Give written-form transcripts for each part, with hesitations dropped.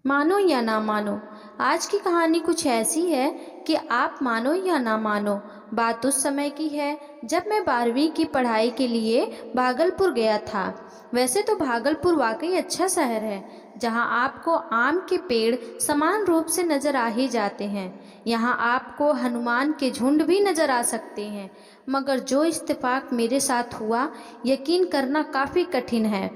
मानो या ना मानो, आज की कहानी कुछ ऐसी है कि आप मानो या ना मानो, बात उस समय की है जब मैं 12वीं की पढ़ाई के लिए भागलपुर गया था। वैसे तो भागलपुर वाकई अच्छा शहर है, जहां आपको आम के पेड़ समान रूप से नज़र आ ही जाते हैं। यहां आपको हनुमान के झुंड भी नज़र आ सकते हैं। मगर जो इत्तेफाक मेरे साथ हुआ, यकीन करना काफ़ी कठिन है।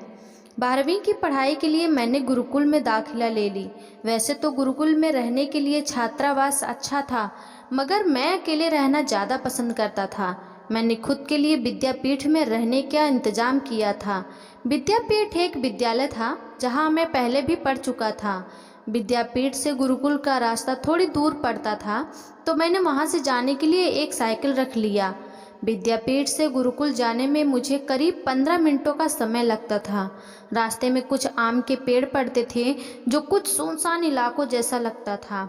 12वीं की पढ़ाई के लिए मैंने गुरुकुल में दाखिला ले ली। वैसे तो गुरुकुल में रहने के लिए छात्रावास अच्छा था, मगर मैं अकेले रहना ज़्यादा पसंद करता था। मैंने खुद के लिए विद्यापीठ में रहने का इंतज़ाम किया था। विद्यापीठ एक विद्यालय था जहाँ मैं पहले भी पढ़ चुका था। विद्यापीठ से गुरुकुल का रास्ता थोड़ी दूर पड़ता था, तो मैंने वहाँ से जाने के लिए एक साइकिल रख लिया। विद्यापीठ से गुरुकुल जाने में मुझे करीब 15 मिनटों का समय लगता था। रास्ते में कुछ आम के पेड़ पड़ते थे, जो कुछ सुनसान इलाकों जैसा लगता था।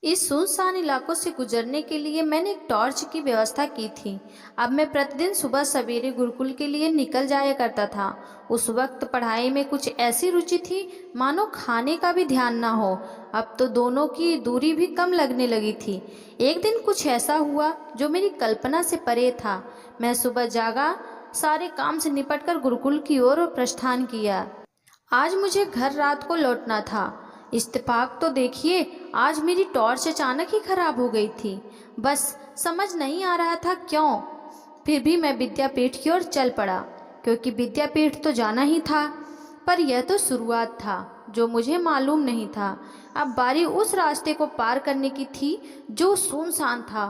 इस सुनसान इलाकों से गुजरने के लिए मैंने एक टॉर्च की व्यवस्था की थी। अब मैं प्रतिदिन सुबह सवेरे गुरुकुल के लिए निकल जाया करता था। उस वक्त पढ़ाई में कुछ ऐसी रुचि थी मानो खाने का भी ध्यान ना हो। अब तो दोनों की दूरी भी कम लगने लगी थी। एक दिन कुछ ऐसा हुआ जो मेरी कल्पना से परे था। मैं सुबह जागा, सारे काम से निपटकर गुरुकुल की ओर प्रस्थान किया। आज मुझे घर रात को लौटना था। इत्तेफाक तो देखिए, आज मेरी टॉर्च अचानक ही खराब हो गई थी। बस समझ नहीं आ रहा था क्यों। फिर भी मैं विद्यापीठ की ओर चल पड़ा, क्योंकि विद्यापीठ तो जाना ही था। पर यह तो शुरुआत था, जो मुझे मालूम नहीं था। अब बारी उस रास्ते को पार करने की थी जो सुनसान था।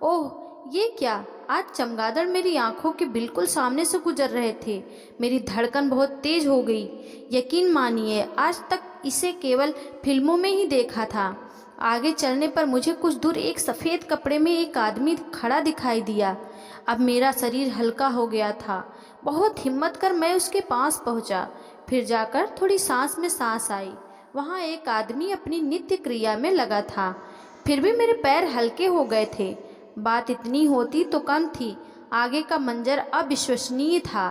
ओह, ये क्या! आज चमगादड़ मेरी आंखों के बिल्कुल सामने से गुजर रहे थे। मेरी धड़कन बहुत तेज हो गई। यकीन मानिए, आज तक इसे केवल फिल्मों में ही देखा था। आगे चलने पर मुझे कुछ दूर एक सफ़ेद कपड़े में एक आदमी खड़ा दिखाई दिया। अब मेरा शरीर हल्का हो गया था। बहुत हिम्मत कर मैं उसके पास पहुंचा। फिर जाकर थोड़ी सांस में सांस आई। वहाँ एक आदमी अपनी नित्य क्रिया में लगा था। फिर भी मेरे पैर हल्के हो गए थे। बात इतनी होती तो कम थी, आगे का मंजर अविश्वसनीय था।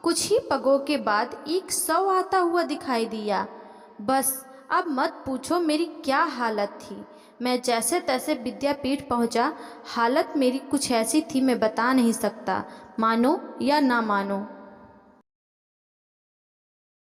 कुछ ही पगों के बाद एक शव आता हुआ दिखाई दिया। बस अब मत पूछो मेरी क्या हालत थी। मैं जैसे तैसे विद्यापीठ पहुंचा। हालत मेरी कुछ ऐसी थी, मैं बता नहीं सकता। मानो या ना मानो।